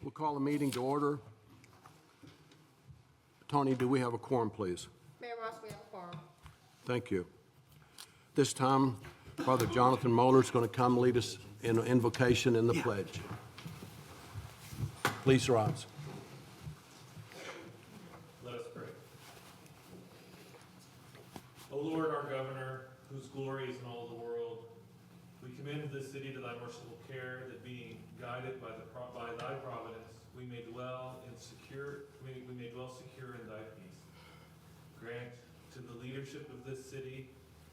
We'll call the meeting to order. Tony, do we have a quorum, please? Mayor Ross, we have a quorum. Thank you. This time, Father Jonathan Moeller is going to come lead us in an invocation and the pledge. Please rise. Let us pray. O Lord, our governor, whose glory is in all the world, we commend this city to thy merciful care, that being guided by thy providence, we may dwell secure in thy peace. Grant to the leadership of this city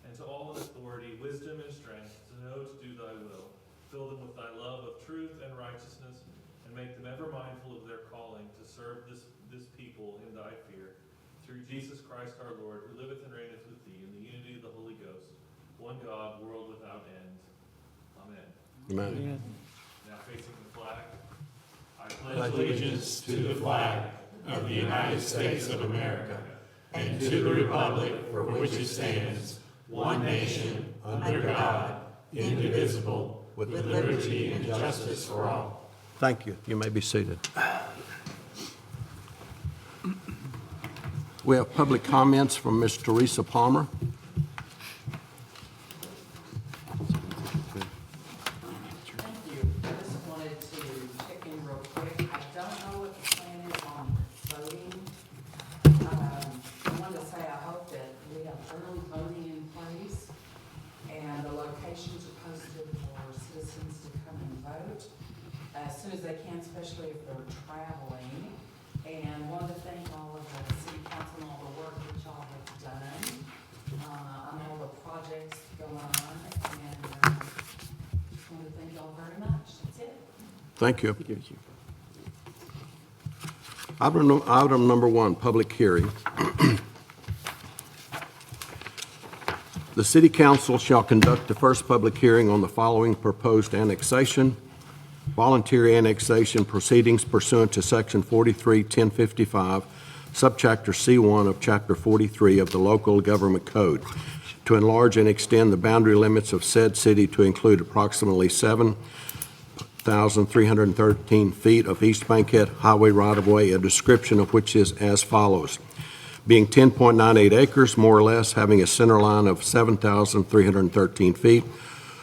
and to all in authority wisdom and strength to know to do thy will. Fill them with thy love of truth and righteousness, and make them ever mindful of their calling to serve this people in thy fear. Through Jesus Christ our Lord, who liveth and reigneth with thee in the unity of the Holy Ghost, one God, world without end. Amen. Amen. Now facing the flag, I pledge allegiance to the flag of the United States of America and to the republic for which it stands, one nation, under God, indivisible, with liberty and justice for all. Thank you. You may be seated. We have public comments from Ms. Teresa Palmer. Thank you. I just wanted to check in real quick. I don't know what the plan is on voting. I wanted to say I hope that we have early voting in place and the locations are posted for citizens to come and vote as soon as they can, especially if they're traveling. And wanted to thank all of the city council and all the work that y'all have done on all the projects going on. And just want to thank y'all very much. That's it. Thank you. Item number one, public hearing. The City Council shall conduct the first public hearing on the following proposed annexation, voluntary annexation proceedings pursuant to Section 43-1055, Subchapter C1 of Chapter 43 of the Local Government Code, to enlarge and extend the boundary limits of said city to include approximately 7,313 feet of East Bankhead Highway right-of-way, a description of which is as follows. Being 10.98 acres, more or less, having a center line of 7,313 feet,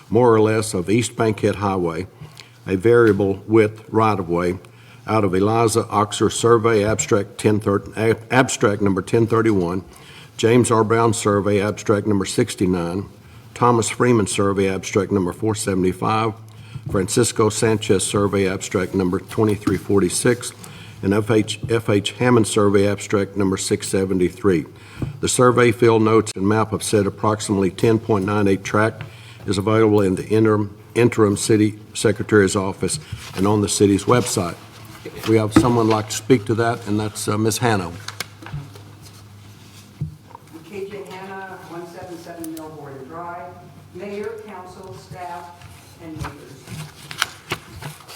more or less, of East Bankhead Highway, a variable width right-of-way, out of Eliza Oxer Survey Abstract number 1031, James R. Brown Survey Abstract number 69, Thomas Freeman Survey Abstract number 475, Francisco Sanchez Survey Abstract number 2346, and F.H. Hammond Survey Abstract number 673. The survey, field notes, and map of said approximately 10.98 tract is available in the interim city secretary's office and on the city's website. We have someone like to speak to that, and that's Ms. Hannah. KJ Hanna, 177 Millboard Drive, Mayor, Council, staff, and neighbors.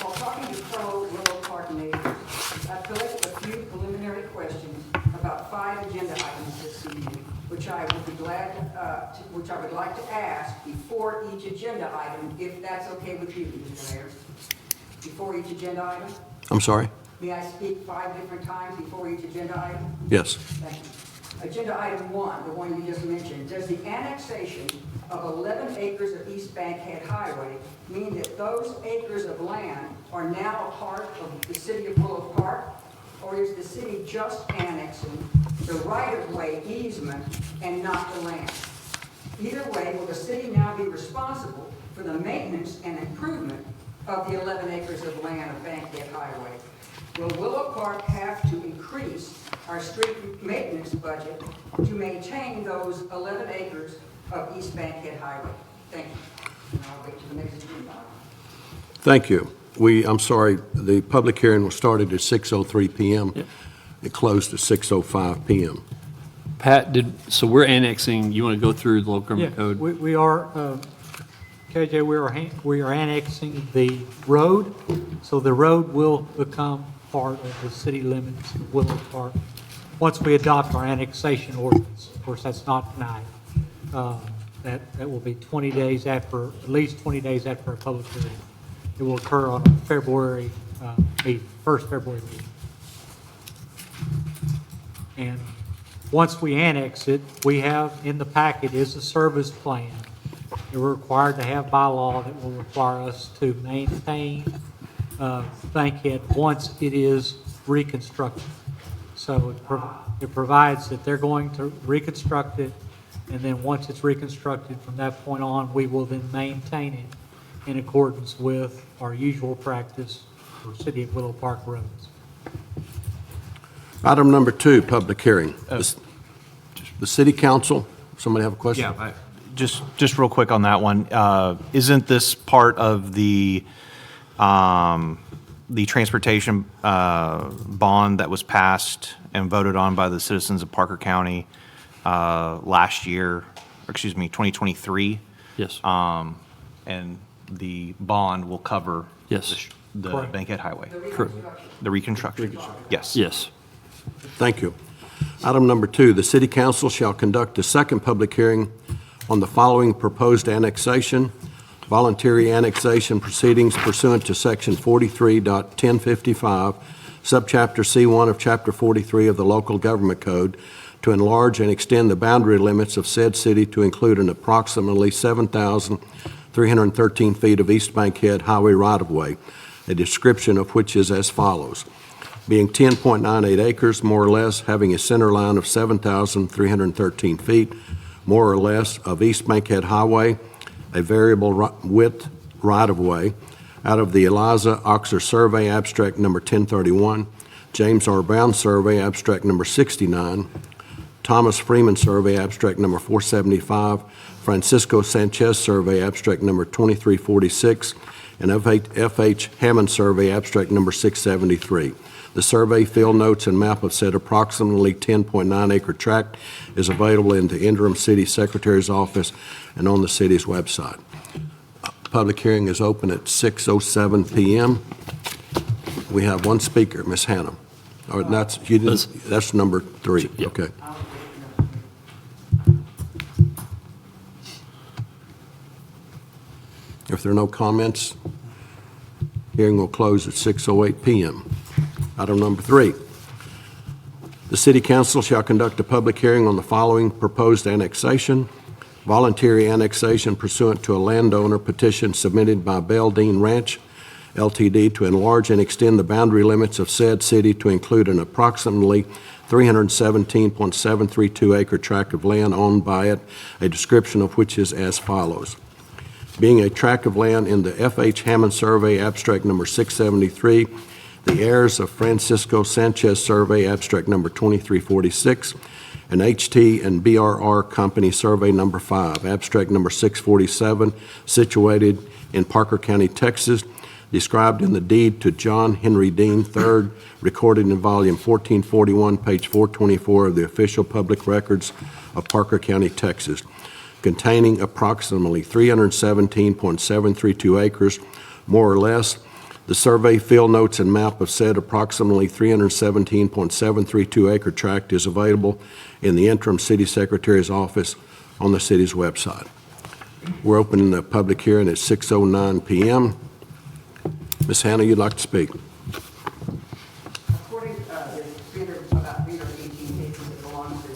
While talking to pro-Willow Park neighbors, I've collected a few preliminary questions about 5 agenda items this evening, which I would like to ask before each agenda item, if that's okay with you, Mr. Mayor. Before each agenda item? I'm sorry? May I speak 5 different times before each agenda item? Yes. Thank you. Agenda item 1, the one you just mentioned, does the annexation of 11 acres of East Bankhead Highway mean that those acres of land are now a part of the city of Willow Park? Or is the city just annexing the right-of-way easement and not the land? Either way, will the city now be responsible for the maintenance and improvement of the 11 acres of land of Bankhead Highway? Will Willow Park have to increase our street maintenance budget to maintain those 11 acres of East Bankhead Highway? Thank you. And I'll wait till the next agenda item. Thank you. I'm sorry, the public hearing was started at 6:03 p.m. Yeah. It closed at 6:05 p.m. Pat, so we're annexing, you want to go through the local government code? We are, KJ, we are annexing the road, so the road will become part of the city limits of Willow Park once we adopt our annexation ordinance. Of course, that's not tonight. That will be 20 days after, at least 20 days after a public hearing. It will occur on February meeting, first February meeting. And once we annex it, we have in the packet is a service plan. We're required to have by law that will require us to maintain Bankhead once it is reconstructed. So it provides that they're going to reconstruct it, and then once it's reconstructed, from that point on, we will then maintain it in accordance with our usual practice for City of Willow Park roads. Item number 2, public hearing. The city council, somebody have a question? Yeah, just real quick on that one. Isn't this part of the transportation bond that was passed and voted on by the citizens of Parker County last year, or excuse me, 2023? Yes. And the bond will cover Yes. the Correct. Bankhead Highway, Correct. the reconstruction? Yes. Yes. Thank you. Item number 2, the city council shall conduct a second public hearing on the following proposed annexation, voluntary annexation proceedings pursuant to Section 43.1055, Subchapter C1 of Chapter 43 of the Local Government Code, to enlarge and extend the boundary limits of said city to include an approximately 7,313 feet of East Bankhead Highway right-of-way, a description of which is as follows: being 10.98 acres, more or less, having a center line of 7,313 feet, more or less, of East Bankhead Highway, a variable width right-of-way, out of the Eliza Oxer Survey Abstract Number 1031, James R. Brown Survey Abstract Number 69, Thomas Freeman Survey Abstract Number 475, Francisco Sanchez Survey Abstract Number 2346, and F.H. Hammond Survey Abstract Number 673. The survey, field notes, and map of said approximately 10.9 acre tract is available in the interim city secretary's office and on the city's website. Public hearing is open at 6:07 p.m. We have one speaker, Ms. Hannah. Or that's number 3. Yeah. Okay. If there are no comments, hearing will close at 6:08 p.m. Item number 3. The city council shall conduct a public hearing on the following proposed annexation, voluntary annexation pursuant to a landowner petition submitted by Belledine Ranch LTD to enlarge and extend the boundary limits of said city to include an approximately 317.732 acre tract of land owned by it, a description of which is as follows: being a tract of land in the F.H. Hammond Survey Abstract Number 673, the heirs of Francisco Sanchez Survey Abstract Number 2346, and H.T. and B.R.R. Company Survey Number 5, Abstract Number 647, situated in Parker County, Texas, described in the deed to John Henry Dean III, recorded in Volume 1441, page 424 of the Official Public Records of Parker County, Texas, containing approximately 317.732 acres, more or less. The survey, field notes, and map of said approximately 317.732 acre tract is available in the interim city secretary's office on the city's website. We're opening the public hearing at 6:09 p.m. Ms. Hannah, you'd like to speak? According to about 318 cases that belong to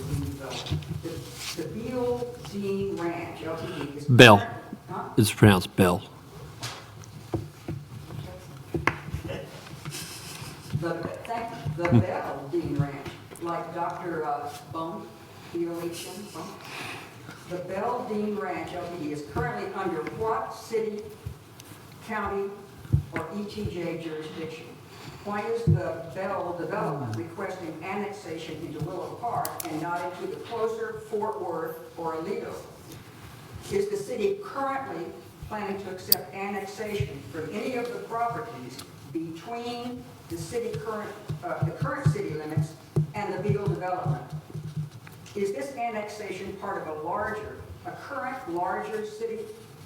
the Beal Dean Ranch LTD is... Bell. Huh? It's pronounced Bell. The Bell Dean Ranch, like Dr. Bone, Evolution, the Bell Dean Ranch LTD is currently under what city, county, or ETJ jurisdiction? Why is the Bell Development requesting annexation into Willow Park and not into the closer Fort Worth or Aledo? Is the city currently planning to accept annexation from any of the properties between the current city limits and the Beal Development? Is this annexation part of a current larger city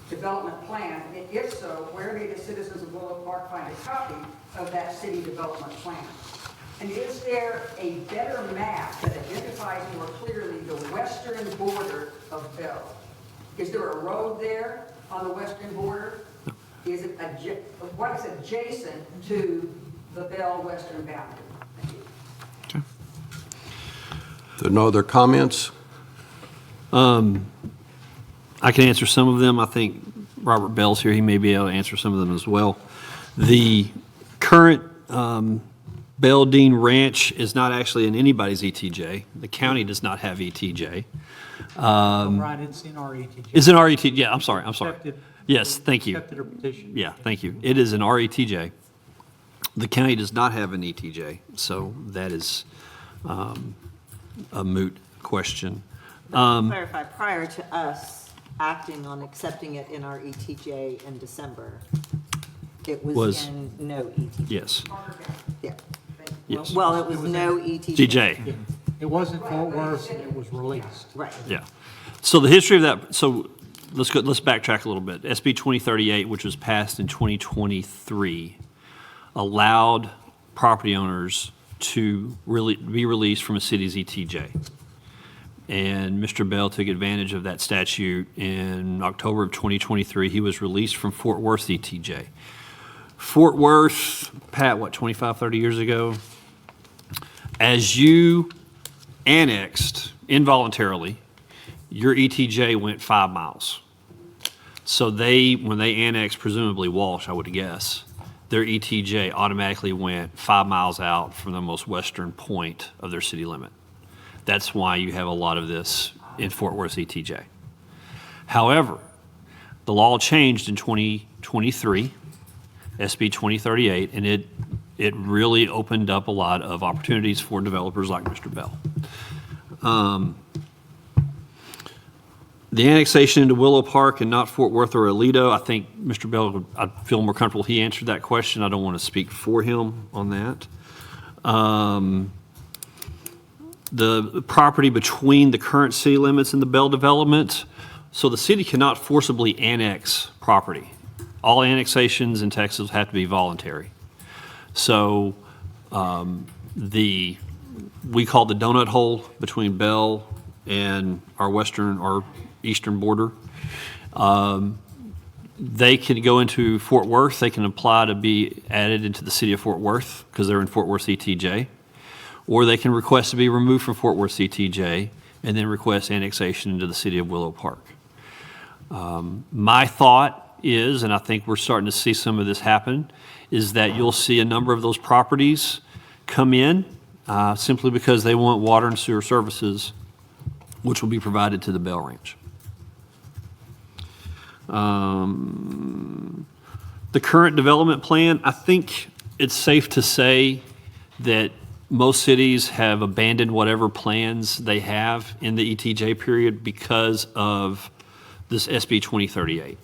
development plan? And if so, where may the citizens of Willow Park find a copy of that city development plan? And is there a better map that identifies more clearly the western border of Bell? Is there a road there on the western border? Is it what is adjacent to the Bell western boundary. Thank you. There are no other comments? I can answer some of them. I think Robert Bell's here. He may be able to answer some of them as well. The current Bell Dean Ranch is not actually in anybody's ETJ. The county does not have ETJ. Brian, it's in our ETJ. Is it our ETJ? Yeah, I'm sorry. Accepted. Yes, thank you. Accepted a petition. Yeah, thank you. It is an RETJ. The county does not have an ETJ, so that is a moot question. Clarify, prior to us acting on accepting it in our ETJ in December, it was Was- in no ETJ. Yes. Yeah. Yes. Well, it was no ETJ. TJ. It wasn't Fort Worth, and it was released. Right. Yeah. So the history of that, so let's backtrack a little bit. SB 2038, which was passed in 2023, allowed property owners to really be released from a city's ETJ. And Mr. Bell took advantage of that statute in October of 2023. He was released from Fort Worth ETJ. Fort Worth, Pat, what, 25, 30 years ago? As you annexed involuntarily, your ETJ went 5 miles. So when they annexed presumably Walsh, I would guess, their ETJ automatically went 5 miles out from the most western point of their city limit. That's why you have a lot of this in Fort Worth ETJ. However, the law changed in 2023, SB 2038, and it really opened up a lot of opportunities for developers like Mr. Bell. The annexation into Willow Park and not Fort Worth or Aledo, I think Mr. Bell, I'd feel more comfortable he answered that question. I don't want to speak for him on that. The property between the current city limits and the Bell development, so the city cannot forcibly annex property. All annexations in Texas have to be voluntary. So we call the donut hole between Bell and our western or eastern border. They can go into Fort Worth. They can apply to be added into the city of Fort Worth because they're in Fort Worth ETJ. Or they can request to be removed from Fort Worth ETJ and then request annexation into the city of Willow Park. My thought is, and I think we're starting to see some of this happen, is that you'll see a number of those properties come in simply because they want water and sewer services, which will be provided to the Bell Ranch. The current development plan, I think it's safe to say that most cities have abandoned whatever plans they have in the ETJ period because of this SB 2038.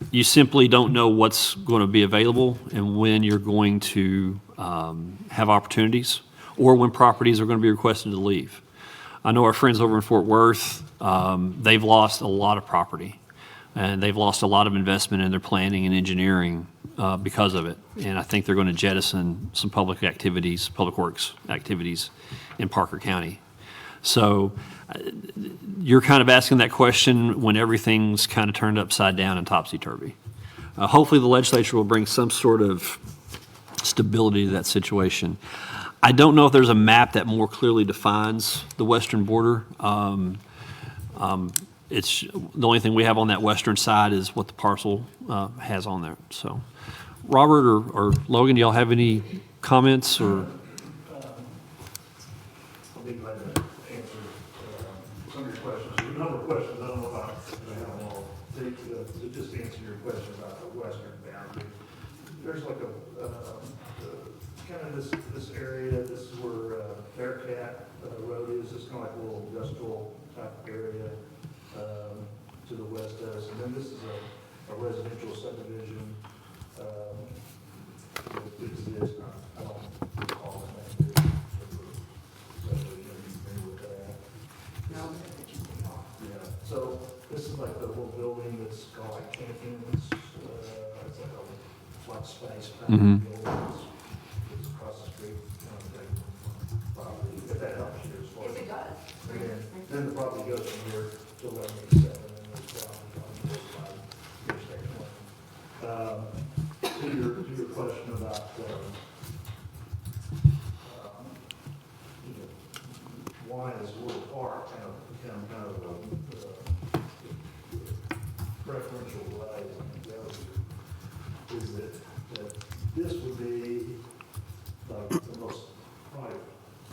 You simply don't know what's going to be available and when you're going to have opportunities or when properties are going to be requested to leave. I know our friends over in Fort Worth, they've lost a lot of property and they've lost a lot of investment in their planning and engineering because of it. And I think they're going to jettison some public activities, public works activities in Parker County. So you're kind of asking that question when everything's kind of turned upside down and topsy-turvy. Hopefully the legislature will bring some sort of stability to that situation. I don't know if there's a map that more clearly defines the western border. It's the only thing we have on that western side is what the parcel has on there. So, Robert or Logan, do y'all have any comments or? I'll be glad to answer some of your questions. There's a number of questions. I don't know if I have them all. To just answer your question about the western boundary, there's like a kind of this area. This is where Bearcat Road is. It's kind of like a little industrial type area to the west of us. And then this is a residential subdivision that exists. I don't recall the name of it. Yeah, so this is like the little building that's called like camping, it's like a flat space kind of building, it's across the street, kind of thing, property, if that helps you as far as. Yes, it does. And then the property goes from here to 1187, and then there's property on this side, Interstate 20. To your question delays on the go is that this would be like the most, probably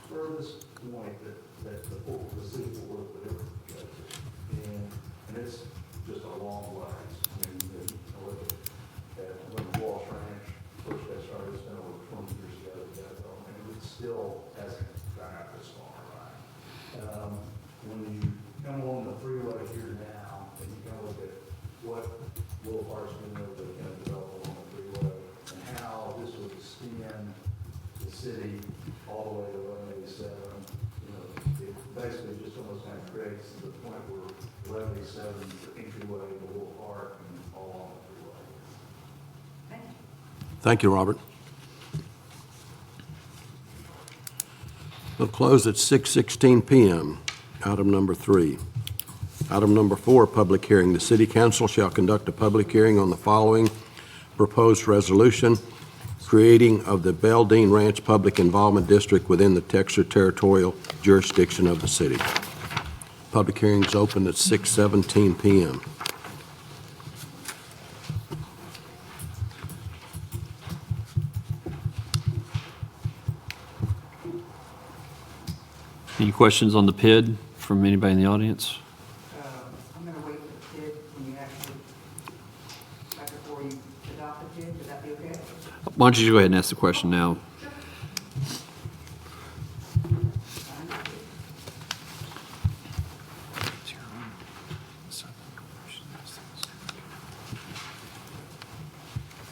furthest point that the city board would ever go to. And it's just a long ways. I mean, you look at when Walsh Ranch first got started, it's been over 20 years ago, and it still hasn't gone out this far, right? When you come along the freeway here now, and you kind of look at what Willow Park's been able to kind of develop along the freeway, and how this would extend the city all the way to 187, you know, it basically just almost kind of creates the point where 187 is the entryway to Willow Park and all along the freeway. Thank you, Robert. We'll close at 6:16 PM. Item number 3. Item number 4, public hearing. The city council shall conduct a public hearing on the following proposed resolution, creating of the Belledine Ranch Public Involvement District within the extraterritorial jurisdiction of the city. Public hearing is open at 6:17 PM. Any questions on the PID from anybody in the audience? I'm going to wait for the PID when you actually, right before you adopt the PID, would that be okay? Why don't you go ahead and ask the question now?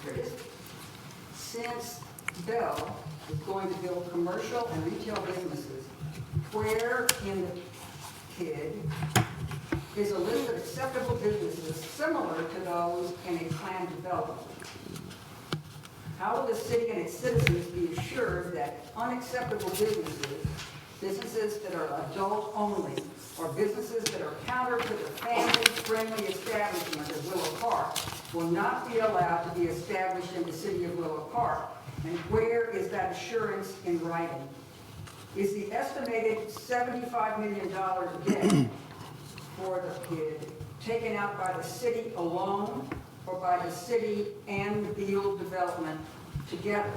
Here it is. Since Bell is going to build commercial and retail businesses, where in the PID is a list of acceptable businesses similar to those in a planned development? How will the city and its citizens be assured that unacceptable businesses, businesses that are adult only, or businesses that are counter to the family-friendly establishment of Willow Park will not be allowed to be established in the city of Willow Park? And where is that assurance in writing? Is the estimated $75 million debt for the PID taken out by the city alone or by the city and the Beal development together?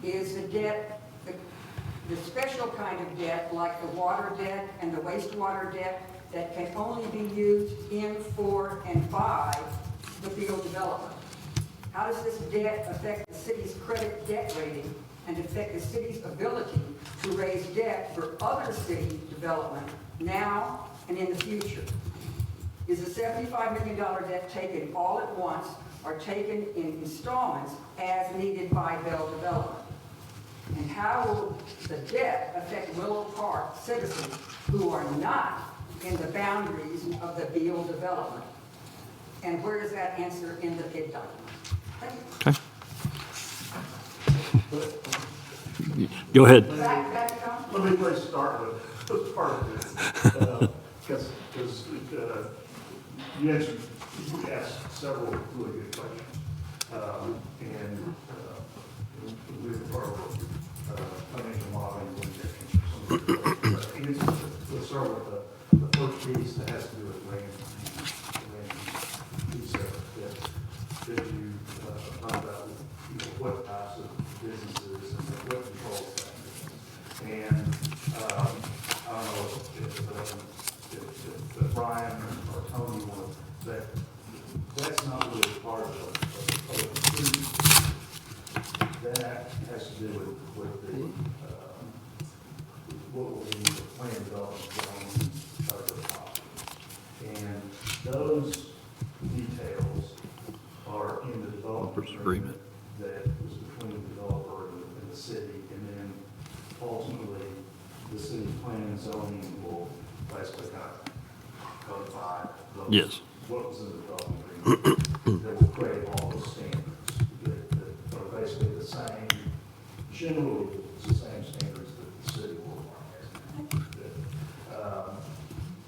Is the debt the special kind of debt, like the water debt and the wastewater debt, that can only be used in, for, and by the Beal development? How does this debt affect the city's credit debt rating and affect the city's ability to raise debt for other city development now and in the future? Is the $75 million debt taken all at once or taken in installments as needed by Bell Development? And how will the debt affect Willow Park citizens who are not in the boundaries of the Beal Development? And where is that answer in the PID document? Thank you. Go ahead. Back to Tom. Let me first start with part of this, because you asked several really good questions, and we were part of financial modeling. Let's start with the first piece that has to do with land piece that you talk about, what types of businesses and what controls that. And I don't know if Brian or Tony want that's not really part of the that has to do with the what will be the plan development zone of the property. And those details are in the development agreement that was between the developer and the city, and then ultimately the city's plan and zoning will basically kind of codify those. Yes. What was in the development agreement that will create all the standards that are basically the same, generally it's the same standards that the city will require.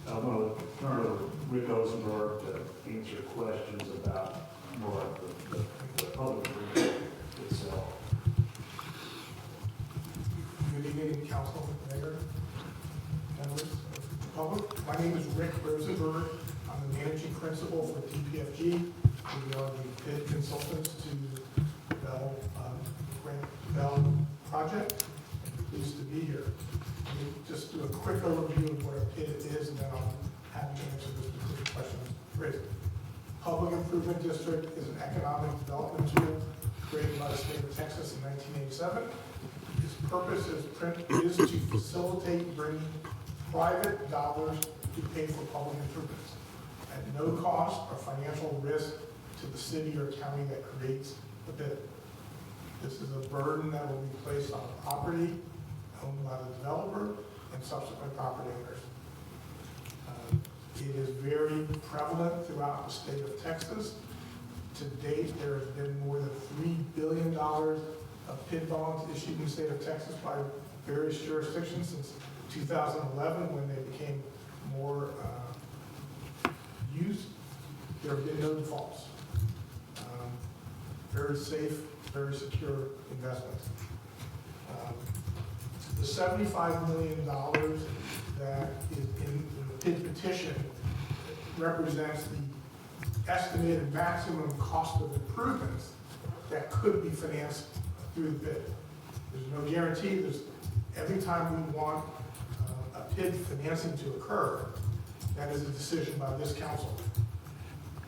I'm going to turn it over to Rick Osenberg to answer questions about more like the public agreement itself. Good evening, council, mayor, members of the public. My name is Rick Rosenberg. I'm the managing principal principal for TPFG. We are the bid consultants to the Bell project. I'm pleased to be here. Let me just do a quick overview of what a PID is, and then I'll have you answer the specific questions raised. Public Improvement District is an economic development tool created by the state of Texas in 1987. Its purpose is to facilitate bringing private dollars to pay for public improvements at no cost or financial risk to the city or county that creates the bid. This is a burden that will be placed on the property owned by the developer and subsequent property owners. It is very prevalent throughout the state of Texas. To date, there has been more than $3 billion of PID bonds issued in the state of Texas by various jurisdictions since 2011, when they became more used. There have been no defaults. Very safe, very secure investment. The $75 million that is in the PID petition represents the estimated maximum cost of improvements that could be financed through the bid. There's no guarantee. Every time we want a PID financing to occur, that is a decision by this council.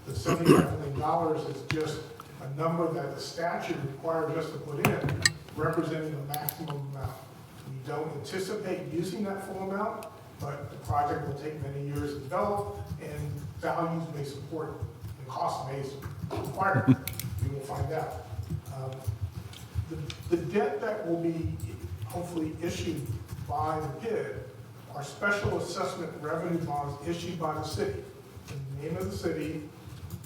The $75 million is just a number that the statute requires us to put in, representing the maximum amount. We don't anticipate using that full amount, but the project will take many years to develop, and values may support, and costs may require it. We will find out. The debt that will be hopefully issued by the PID are special assessment revenue bonds issued by the city, in the name of the city,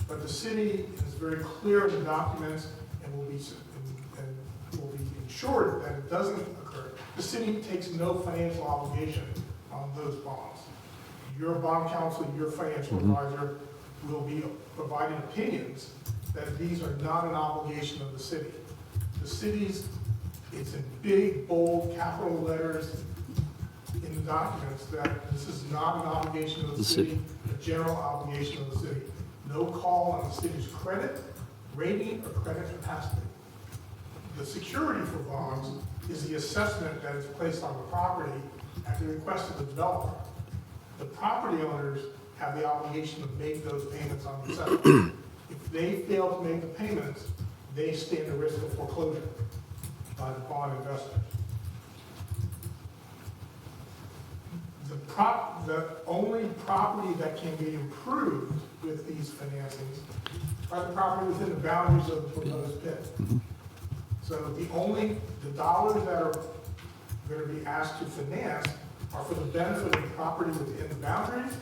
but the city is very clear in the documents and will be ensured that it doesn't occur. The city takes no financial obligation on those bonds. Your bond counsel, your financial advisor will be providing opinions that these are not an obligation of the city. The city's, it's in big, bold, capital letters in the documents that this is not an obligation of the city, a general obligation of the city. No call on the city's credit rating or credit capacity. The security for bonds is the assessment that is placed on the property at the request of the developer. The property owners have the obligation to make those payments on the assessment. If they fail to make the payments, they stand the risk of foreclosure by the bond investors. The only property that can be improved with these financings are the property within the boundaries of the proposed PID. So the dollars that are going to be asked to finance are for the benefit of the property within the boundaries.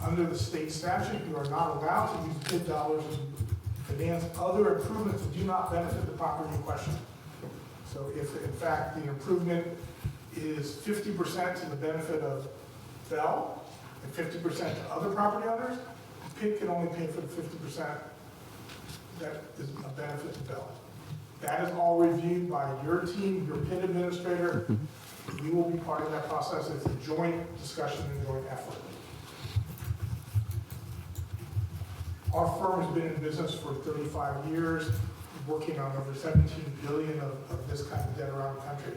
Under the state statute, you are not allowed to use PID dollars to finance other improvements that do not benefit the property in question. So if in fact the improvement is 50% to the benefit of Bell and 50% to other property owners, the PID can only pay for the 50% that is a benefit to Bell. That is all reviewed by your team, your PID administrator. We will be part of that process. It's a joint discussion and joint effort. Our firm has been in business for 35 years, working on over 17 billion of this kind of debt around the country.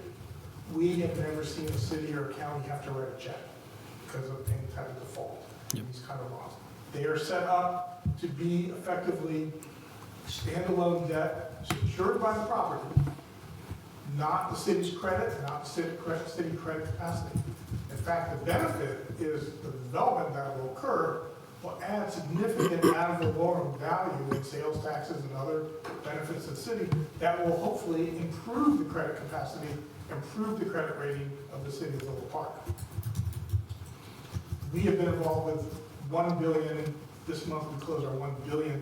We have never seen a city or a county have to write a check because of any type of default in these kind of laws. They are set up to be effectively standalone debt secured by the property, not the city's credit, not the city credit capacity. In fact, the benefit is the development that will occur will add significant ad valorem value in sales taxes and other benefits to the city that will hopefully improve the credit capacity, improve the credit rating of the city of Little Park. We have been involved with $1 billion. This month we close our $1 billion.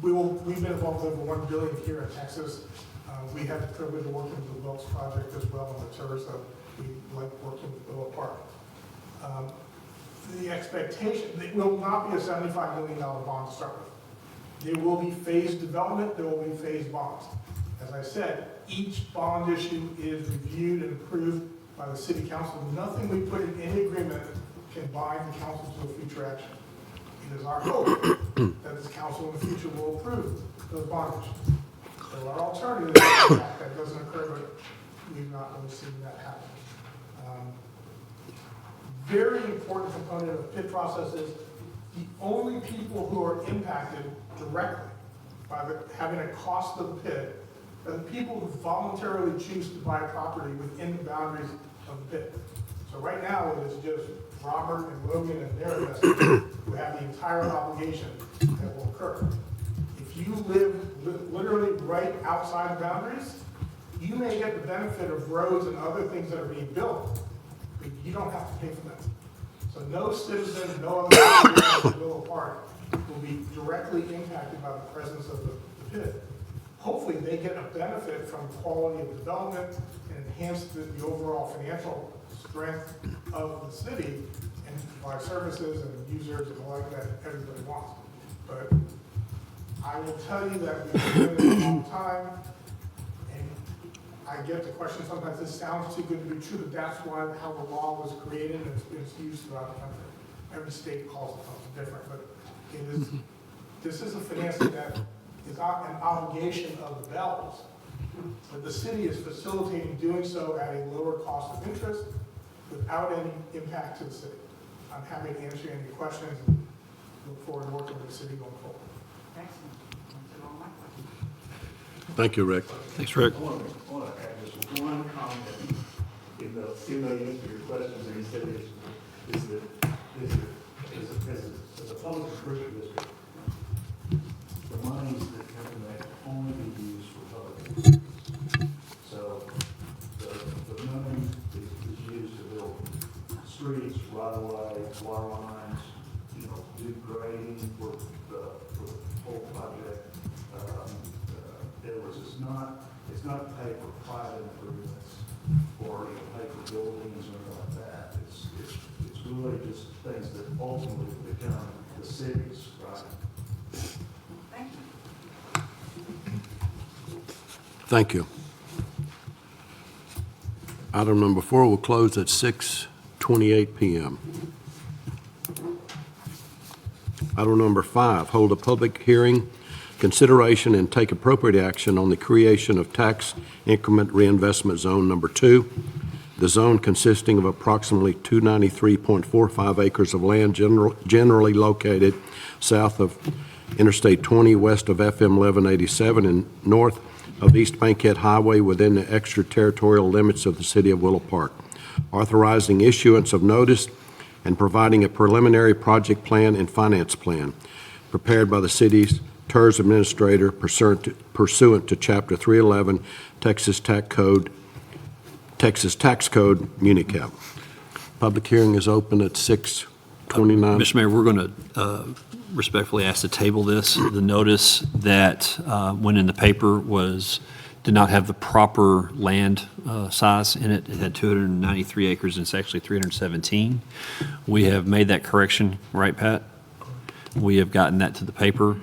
We've been involved with over $1 billion here in Texas. We had the privilege of working with the Wilkes Project as well on the tour, so we like working with Little Park. The expectation, it will not be a $75 million bond to start with. There will be phased development, there will be phased bonds. As I said, each bond issue is reviewed and approved by the city council. Nothing we put in any agreement can bind the council to a future action. It is our hope that this council in the future will approve those bond issues. There are alternatives to that doesn't occur, but we've not really seen that happen. Very important component of the PID process is the only people who are impacted directly by having a cost of the PID are the people who voluntarily choose to buy property within the boundaries of the PID. So right now, it is just Robert and Logan and their investors who have the entire obligation that will occur. If you live literally right outside the boundaries, you may get the benefit of roads and other things that are being built, but you don't have to pay for them. So no citizen, no other resident in Willow Park will be directly impacted by the presence of the PID. Hopefully, they get a benefit from quality of development and enhance the overall financial strength of the city and provide services and users and the like that everybody wants. But I will tell you that we've been doing it a long time, and I get the question sometimes, this sounds too good to be true, but that's why how the law was created and it's used throughout the country. Every state calls it something different, but it is, this is a financing that is not an obligation of the Bells, but the city is facilitating doing so at a lower cost of interest without any impact to the city. I'm happy to answer any questions and look forward to working with the city going forward. Excellent. Answered all my questions. Thank you, Rick. Thanks, Rick. I want to add just one comment in the answer your questions, and he said is that as a public improvement district, the monies that come from that can only be used for public improvements. So the money is used to build streets, right-of-way, water lines, do grading for the whole project. It's not to pay for private improvements or pay for buildings or anything like that. It's really just things that ultimately become the city's, right? Thank you. Thank you. Item number 4 will close at 6:28 p.m. Item number 5, hold a public hearing, consideration and take appropriate action on the creation of tax increment reinvestment zone number 2. The zone consisting of approximately 293.45 acres of land generally located south of Interstate 20, west of FM 1187, and north of East Bankhead Highway within the extraterritorial limits of the city of Willow Park, authorizing issuance of notice and providing a preliminary project plan and finance plan prepared by the city's TERS administrator pursuant to Chapter 311 Texas Tax Code Unicap. Public hearing is open at 6:29. Mr. Mayor, we're going to respectfully ask to table this. The notice that went in the paper did not have the proper land size in it. It had 293 acres, and it's actually 317. We have made that correction, right, Pat? We have gotten that to the paper,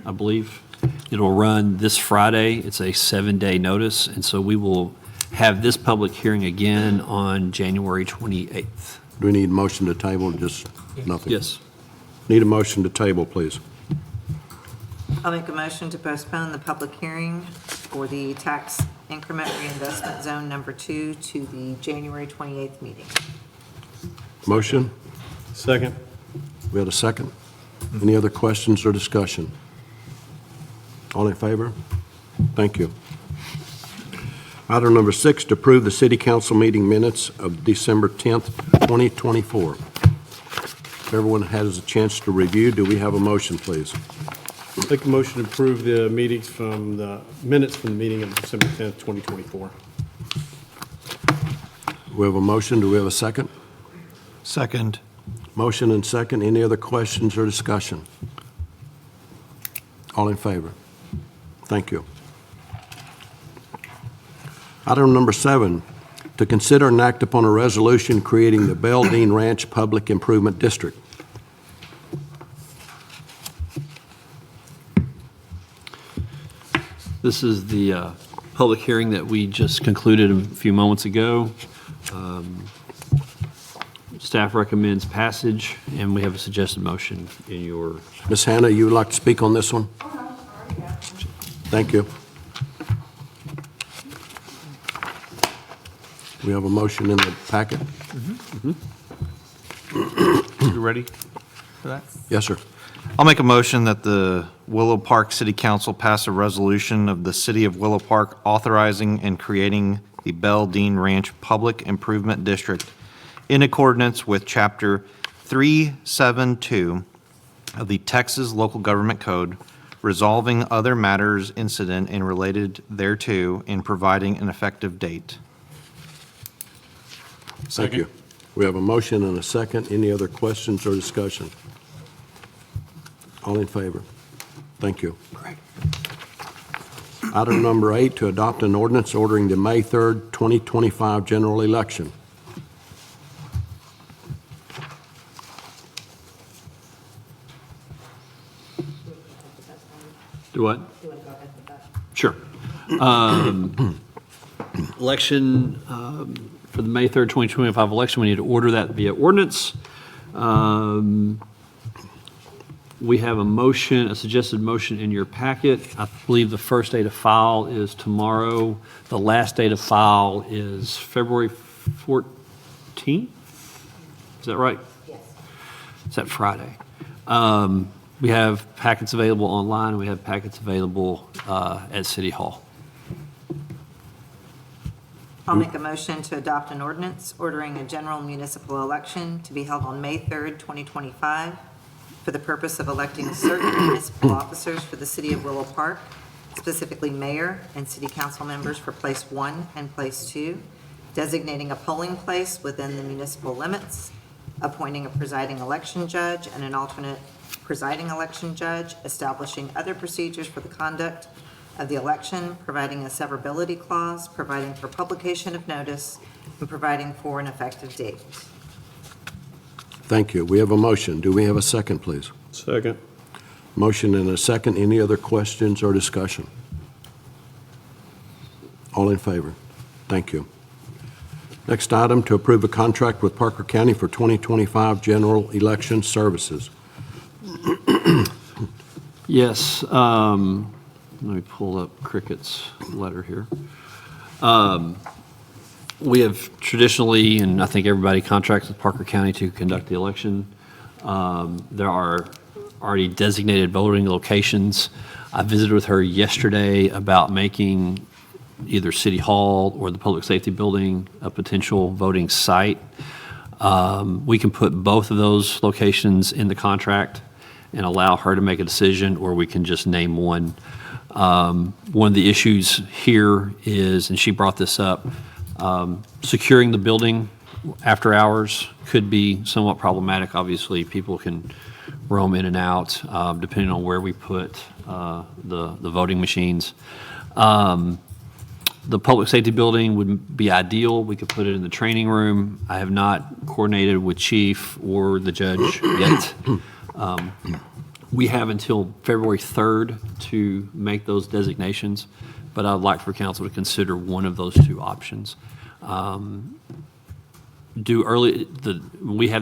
I believe. It'll run this Friday. It's a 7-day notice, and so we will have this public hearing again on January 28th. Do we need a motion to table, just nothing? Yes. Need a motion to table, please. I'll make a motion to postpone the public hearing for the tax increment reinvestment zone number 2 to the January 28th meeting. Motion? Second. We had a second? Any other questions or discussion? All in favor? Thank you. Item number 6, to approve the city council meeting minutes of December 10th, 2024. If everyone has a chance to review, do we have a motion, please? Make a motion to approve the minutes from the meeting of December 10th, 2024. We have a motion. Do we have a second? Second. Motion and second. Any other questions or discussion? All in favor? Thank you. Item number 7, to consider and act upon a resolution creating the Belledine Ranch Public Improvement District. This is the public hearing that we just concluded a few moments ago. Just Staff recommends passage, and we have a suggested motion in your, Ms. Hannah, you would like to speak on this one? Oh, no, already have. Thank you. We have a motion in the packet? You ready for that? Yes, sir. I'll make a motion that the Willow Park City Council pass a resolution of the City of Willow Park authorizing and creating the Belle Dean Ranch Public Improvement District in accordance with Chapter 372 of the Texas Local Government Code, resolving other matters incident and related thereto, and providing an effective date. Thank you. We have a motion and a second. Any other questions or discussion? All in favor? Thank you. Item number 8, to adopt an ordinance ordering the May 3rd, 2025 general election. do what? Sure. Election, for the May 3rd, 2025 election, we need to order that via ordinance. We have a motion, a suggested motion in your packet. I believe the first day to file is tomorrow. The last day to file is February 14th? Is that right? Yes. Is that Friday? We have packets available online, and we have packets available at City Hall. I'll make a motion to adopt an ordinance ordering a general municipal election to be held on May 3rd, 2025, for the purpose of electing certain municipal officers for the city of Willow Park, specifically mayor and city council members for place 1 and place 2, designating a polling place within the municipal limits, appointing a presiding election judge and an alternate presiding election judge, establishing other procedures for the conduct of the election, providing a severability clause, providing for publication of notice, and providing for an effective date. Thank you. We have a motion. Do we have a second, please? Second. Motion and a second. Any other questions or discussion? All in favor? Thank you. Next item, to approve a contract with Parker County for 2025 general election services. Yes, let me pull up Cricket's letter here. We have traditionally, and I think everybody contracts with Parker County to conduct the election. There are already designated voting locations. I visited with her yesterday about making either City Hall or the Public Safety Building a potential voting site. We can put both of those locations in the contract and allow her to make a decision, or we can just name one. One of the issues here is, and she brought this up, securing the building after hours could be somewhat problematic. Obviously, people can roam in and out, depending on where we put the voting machines. The public safety building would be ideal. We could put it in the training room. I have not coordinated with chief or the judge yet. We have until February 3rd to make those designations, but I'd like for council to consider one of those two options. We have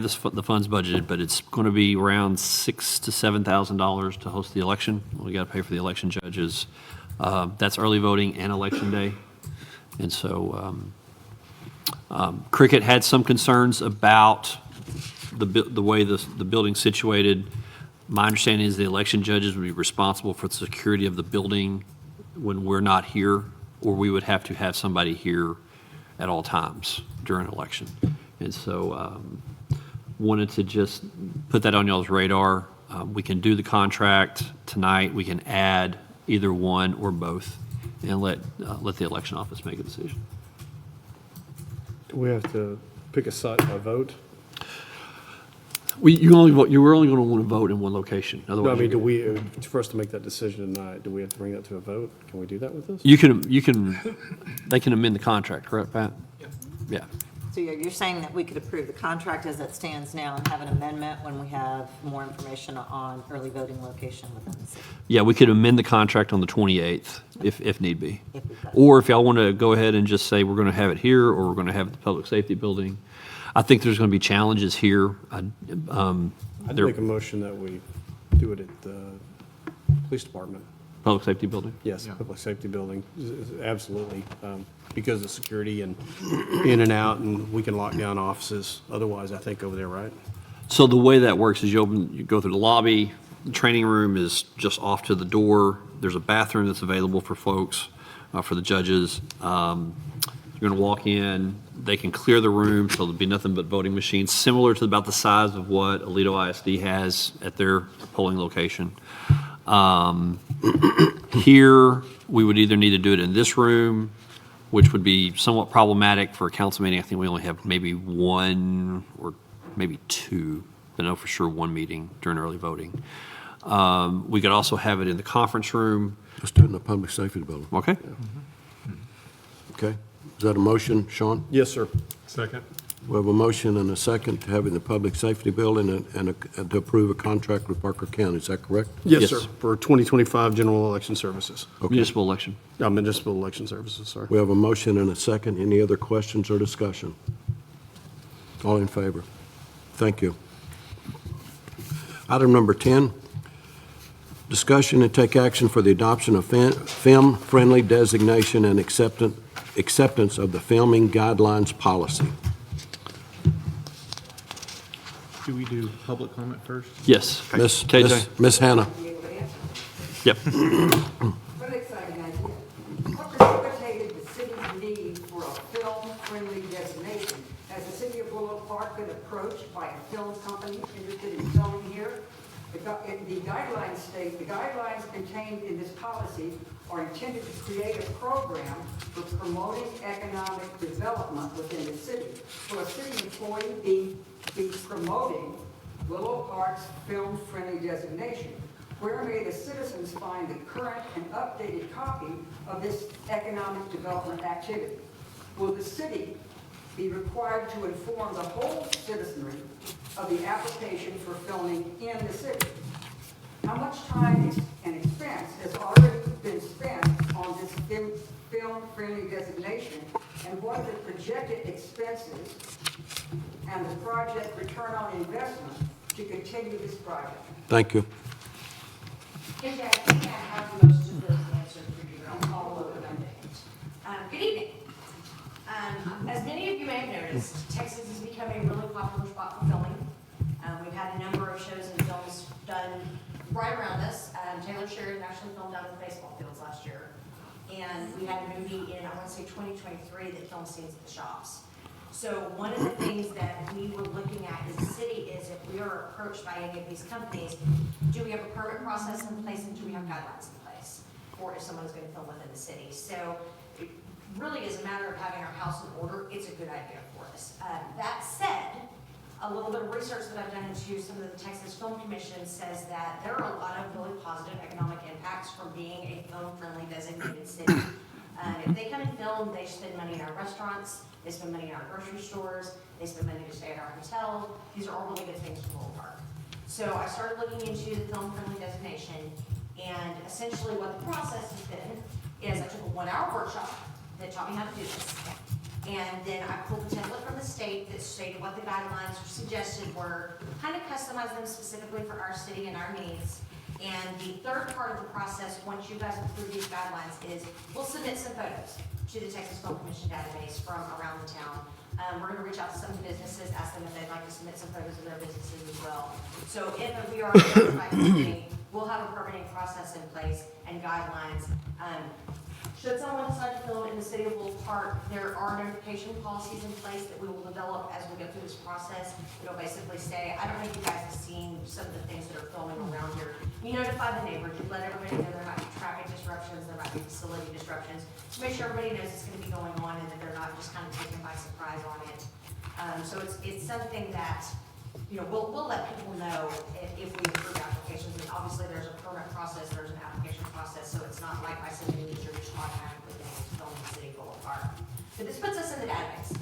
the funds budgeted, but it's going to be around $6,000 to $7,000 to host the election. We got to pay for the election judges. That's early voting and election day. And so Cricket had some concerns about the way the building's situated. My understanding is the election judges would be responsible for the security of the building when we're not here, or we would have to have somebody here at all times during an election. And so wanted to just put that on y'all's radar. We can do the contract tonight. We can add either one or both and let the election office make a decision. Do we have to pick a site by vote? You were only going to want to vote in one location. No, I Otherwise, mean, for us to make that decision tonight, do we have to bring that to a vote? Can we do that with this? they can amend the contract, correct, Pat? Yeah. So you're saying that we could approve the contract as it stands now and have an amendment when we have more information on early voting location within the city? Yeah, we could amend the contract on the 28th if need be. If we've got- Or if y'all want to go ahead and just say we're going to have it here or we're going to have it at the Public Safety Building. I think there's going to be challenges here. I'd There- make a motion that we do it at the police department. Public safety building? Yes, public safety building, absolutely, because of security and in and out, and we can lock down offices otherwise, I think, over there, right? So the way that works is you go through the lobby, the training room is just off to the door. There's a bathroom that's available for folks, for the judges. You're going to walk in, they can clear the room, so there'll be nothing but voting machines, similar to about the size of what Aledo ISD has at their polling location. Here, we would either need to do it in this room, which would be somewhat problematic for a council meeting. I think we only have maybe one or maybe two, I know for sure one meeting during early voting. We could also have it in the conference room. Let's do it in the public safety building. Okay? Okay? Is that a motion, Sean? Yes, sir. Second. We have a motion and a second to have it in the public safety building and to approve a contract with Parker County. Is that correct? Yes, Yes. sir, for 2025 general election services. Municipal election. Municipal election services, sorry. We have a motion and a second. Any other questions or discussion? All in favor? Thank you. Item number 10, discussion and take action for the adoption of film-friendly designation and acceptance of the filming guidelines policy. Do we do public comment first? Yes. Miss KJ? Miss Hannah. Be able to answer. Yep. What an exciting idea. What precipitated the city's need for a film-friendly designation? Has the city of Willow Park been approached by a film company interested in filming here? The guidelines state, the guidelines contained in this policy are intended to create a program for promoting economic development within the city. Will a city employee be promoting Willow Park's film-friendly designation? Where may the citizens find the current and updated copy of this economic development activity? Will the city be required to inform the whole citizenry of the application for filming in the city? How much time and expense has already been spent on this film-friendly designation? And what are the projected expenses and the project return on investment to continue this project? Thank you. Yes, I think I have most of those answered for you, but I'll follow up with them. Good evening. As many of you may have noticed, Texas is becoming a really popular spot for filming. We've had a number of shows and films done right around us. Taylor Sheridan actually filmed out in the baseball fields last year. And we had a movie in, I want to say 2023, that filmed scenes at the shops. So one of the things that we were looking at as a city is if we are approached by any of these companies, do we have a permit process in place and do we have guidelines in place for if someone's going to film within the city? So it really is a matter of having our house in order. It's a good idea for us. That said, a little bit of research that I've done into some of the Texas Film Commission says that there are a lot of really positive economic impacts from being a film-friendly designated city. If they come and film, they spend money in our restaurants, they spend money in our grocery stores, they spend money to stay at our hotel. These are all really good things for Willow Park. So I started looking into the film-friendly designation, and essentially what the process has been is I took a 1-hour workshop that taught me how to do this. And then I pulled the template from the state that stated what the guidelines suggested were, kind of customized them specifically for our city and our needs. And the third part of the process, once you guys approve these guidelines, is we'll submit some photos to the Texas Film Commission database from around the town. We're going to reach out to some of the businesses, ask them if they'd like to submit some photos of their businesses as well. So if we are identified company, we'll have a permitting process in place and guidelines. Should someone decide to film in the city of Willow Park, there are notification policies in place that we will develop as we go through this process. It'll basically say, I don't know if you guys have seen some of the things that are filming around here. You notify the neighbors, you let everybody know there might be traffic disruptions, there might be facility disruptions, to make sure everybody knows it's gonna be going on and that they're not just kind of taken by surprise on it. So it's something that, you know, we'll let people know if we approve applications. And obviously there's a permit process, there's an application process, so it's not like by sending these, you're just automatically going to film the city of Willow Park. But this puts us in the database.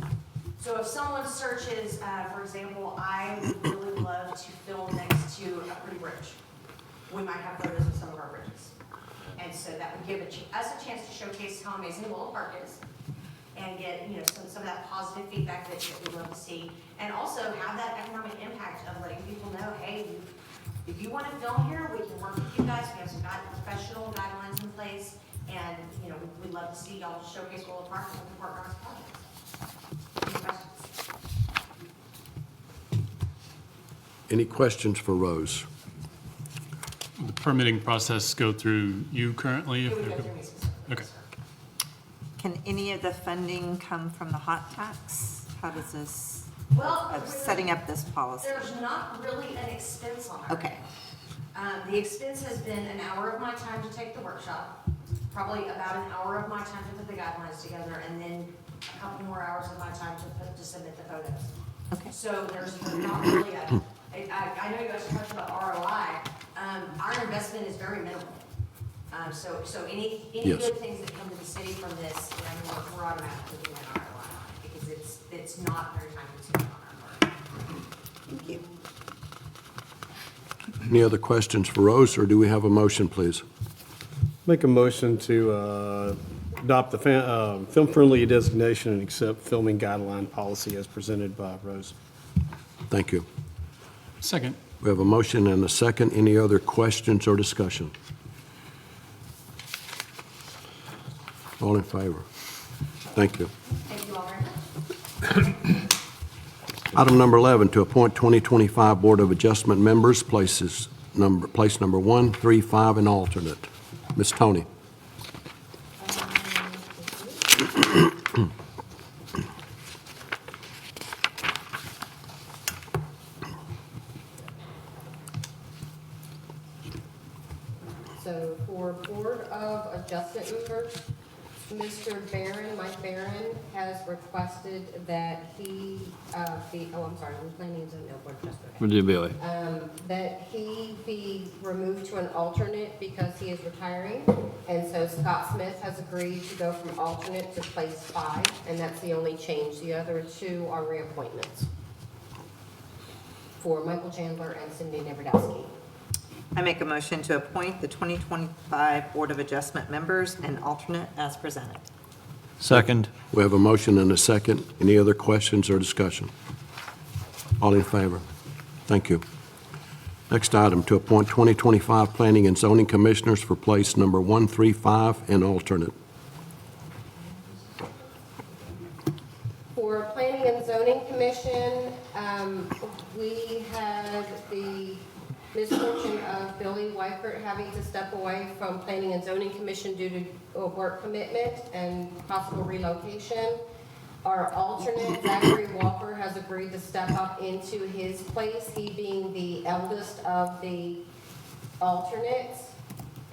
So if someone searches, for example, I would really love to film next to a pretty bridge. We might have photos of some of our bridges. And so that would give us a chance to showcase how amazing Willow Park is. and get, you know, some of that positive feedback that we love to see. And also have that economic impact of letting people know, hey, if you want to film here, we can work with you guys. We have some professional guidelines in place. And, you know, we'd love to see y'all showcase Willow Park and the Park Grounds project. Any questions? Any questions for Rose? The permitting process go through you currently? It would go through me specifically. Okay. Can any of the funding come from the hot tax? How does this, Well, of setting up this policy? there's not really an expense on it. Okay. The expense has been an hour of my time to take the workshop, probably about an hour of my time to put the guidelines together, and then a couple more hours of my time to submit the photos. Okay. So there's not really I know you guys talked about ROI. Our investment is very minimal. So any Yes. good things that come to the city from this, I mean, we're automatically doing an ROI on it, because it's not very time consuming on our part. Thank you. Any other questions for Rose, or do we have a motion, please? Make a motion to adopt the film-friendly designation and accept filming guideline policy as presented by Rose. Thank you. Second. We have a motion and a second. Any other questions or discussion? All in favor? Thank you. Thank you all very much. Item number 11, to appoint 2025 Board of Adjustment members, place number 1, 3, 5, and alternate. Ms. Tony. So for Board of Adjustment members, Mr. Barron, Mike Barron, has requested that he be, oh, I'm sorry, we're planning to, no, Board of Adjustment. We'll do Billy. That he be removed to an alternate because he is retiring. And so Scott Smith has agreed to go from alternate to place 5, and that's the only change. The other 2 are reappointments for Michael Chandler and Cindy Neverdowski. I make a motion to appoint the 2025 Board of Adjustment members and alternate as presented. Second. We have a motion and a second. Any other questions or discussion? All in favor? Thank you. Next item, to appoint 2025 Planning and Zoning Commissioners for place number 1, 3, 5, and alternate. For Planning and Zoning Commission, we had the misfortune of Billy Wypert having to step away from Planning and Zoning Commission due to a work commitment and possible relocation. Our alternate, Zachary Walker, has agreed to step up into his place, he being the eldest of the alternates.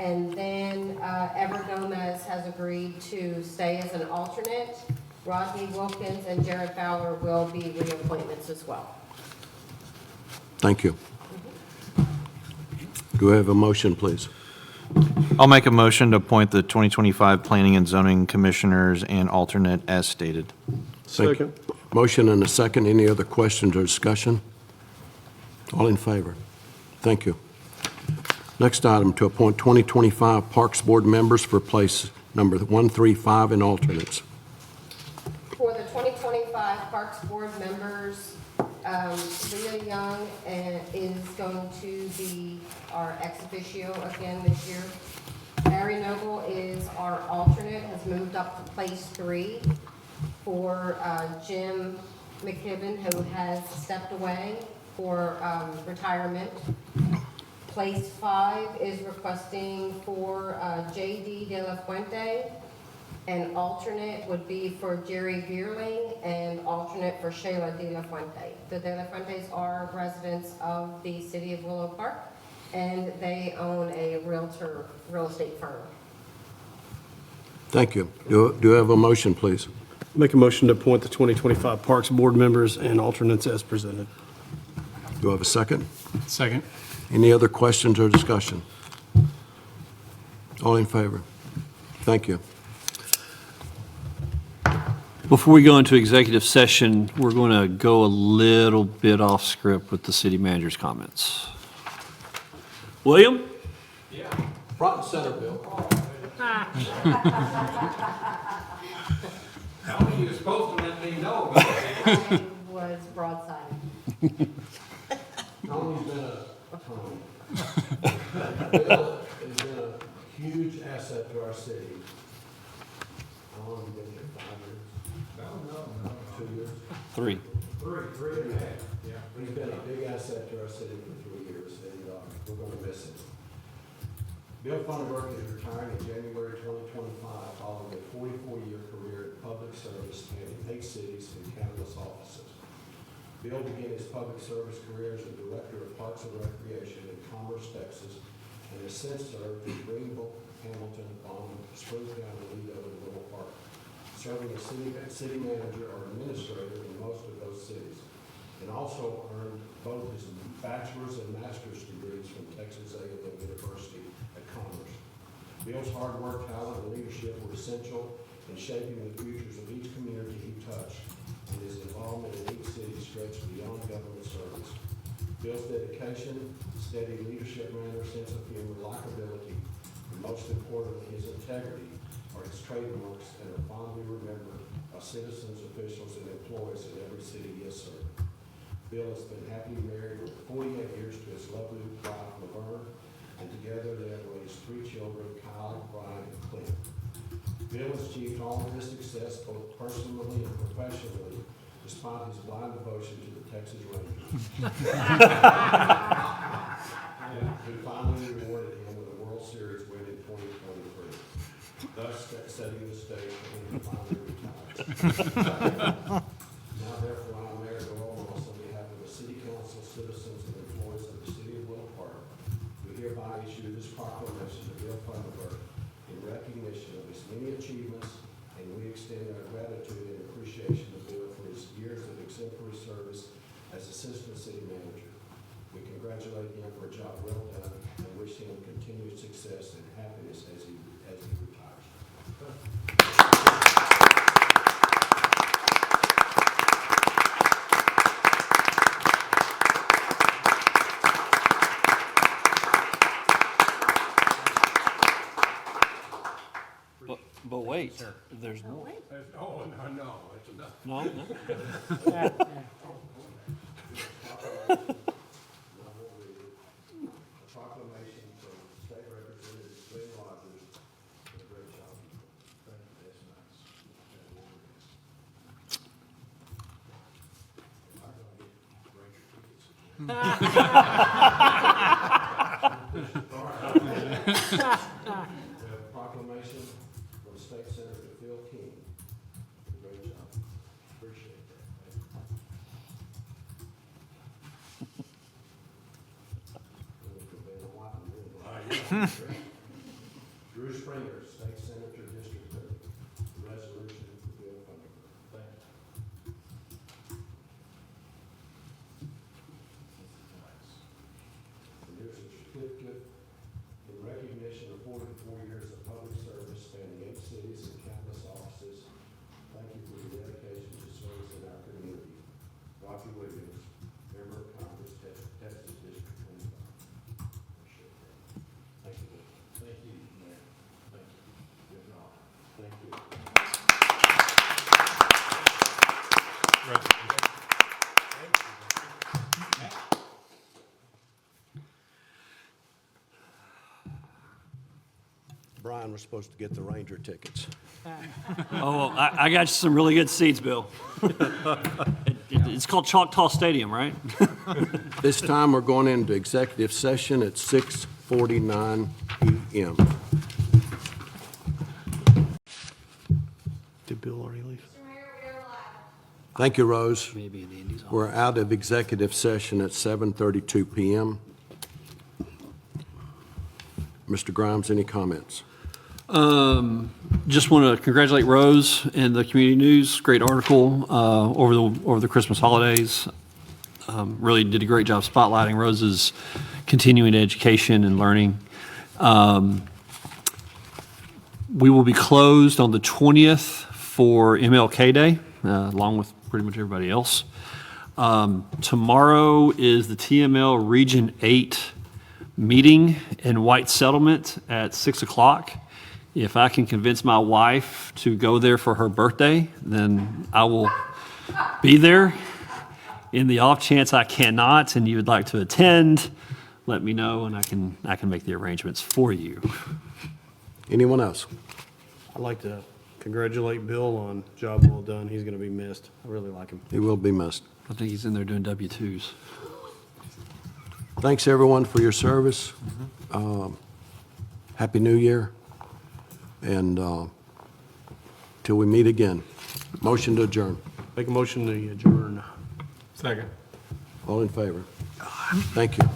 And then Ever Gomez has agreed to stay as an alternate. Rodney Wilkins and Jared Fowler will be reappointments as well. Thank you. Do I have a motion, please? I'll make a motion to appoint the 2025 Planning and Zoning Commissioners and alternate as stated. Second. Motion and a second. Any other questions or discussion? All in favor? Thank you. Next item, to appoint 2025 Parks Board members for place number 1, 3, 5, and alternates. For the 2025 Parks Board members, Leah Young is going to be our ex officio again this year. Barry Noble is our alternate, has moved up to place 3. For Jim McKibben, who has stepped away for retirement. Place 5 is requesting for J.D. De La Fuente. And alternate would be for Jerry Bierling, and alternate for Shayla De La Fuente. The De La Fuentes are residents of the city of Willow Park, and they own a real estate firm. Thank you. Do I have a motion, please? Make a motion to appoint the 2025 Parks Board members and alternates as presented. Do I have a second? Second. Any other questions or discussion? All in favor? Thank you. Before we go into executive session, we're going to go a little bit off script with the city manager's comments. William? Front and center, Bill. Tony, you're supposed to let me know. I was broadsided. Tony's been Bill has been a huge asset to our city. How long have you been here, 5 years? No. 2 years? 3. Three and a half. Yeah. He's been a big asset to our city for 3 years, and we're gonna miss him. Bill Funderburk is retiring in January 2025, following a 44-year career in public service spanning 8 cities and countless offices. Bill began his public service career as a director of Parks and Recreation in Commerce, Texas, and has since served in Greenville, Hamilton, Bowman, Springtown, Toledo, and Little Park, serving as city manager or administrator in most of those cities, and also earned both his bachelor's and master's degrees from Texas A&M University at Commerce. Bill's hard work, talent, and leadership were essential in shaping the futures of each community he touched, and his involvement in each city stretched beyond government service. Bill's dedication, steady leadership manner, sense of humor, likability, and most importantly, his integrity are his trademarks and are fondly remembered by citizens, officials, and employees in every city he has served. Bill has been happily married for 48 years to his lovely wife, Laverne, and together they have raised 3 children, Kyle, Brian, and Clint. Bill has achieved all of his success both personally and professionally, despite his blind devotion to the Texas Rangers. Who finally rewarded him with a World Series win in 2023, thus setting the stage for him to finally retire. Now therefore, I, Mayor Doyle Moss, on behalf of the City Council, citizens, and employees of the City of Willow Park, we hereby issue this proclamation to Bill Funderburk in recognition of his many achievements, and we extend our gratitude and appreciation to Bill for his years of exemplary service as Assistant City Manager. We congratulate him for a job well done and wish him continued success and happiness as he retires. But wait, there's more. Oh, no, it's enough. No? A proclamation from State Representative Glenn Rogers for a great job. Thank you, that's nice. I'm gonna get Ranger tickets. We have a proclamation from State Senator Phil King. Great job. Appreciate that. Thank you. Drew Springer, State Senator, District 30. Resolution for Bill Funderburk. Thank you. And here's a certificate in recognition of 44 years of public service spanning 8 cities and countless offices. Thank you for your dedication to service in our community. Rocky Williams, Member of Congress, Texas District 25. Appreciate that. Thank you. Thank you, Mayor. Thank you. Good job. Thank you. Brian was supposed to get the Ranger tickets. Oh, I got you some really good seats, Bill. It's called Choctaw Stadium, right? This time, we're going into executive session at 6:49 PM. Did Bill already leave? Thank you, Rose. Maybe in Andy's office. We're out of executive session at 7:32 PM. Mr. Grimes, any comments? Just want to congratulate Rose and the Community News. Great article over the Christmas holidays. Really did a great job spotlighting Rose's continuing education and learning. We will be closed on the 20th for MLK Day, along with pretty much everybody else. Tomorrow is the TML Region 8 meeting in White Settlement at 6 o'clock. If I can convince my wife to go there for her birthday, then I will be there. In the off chance I cannot and you would like to attend, let me know and I can make the arrangements for you. Anyone else? I'd like to congratulate Bill on job well done. He's going to be missed. I really like him. He will be missed. I think he's in there doing W-2s. Thanks, everyone, for your service. Happy New Year. And till we meet again. Motion to adjourn. Make a motion to adjourn. Second. All in favor? Thank you.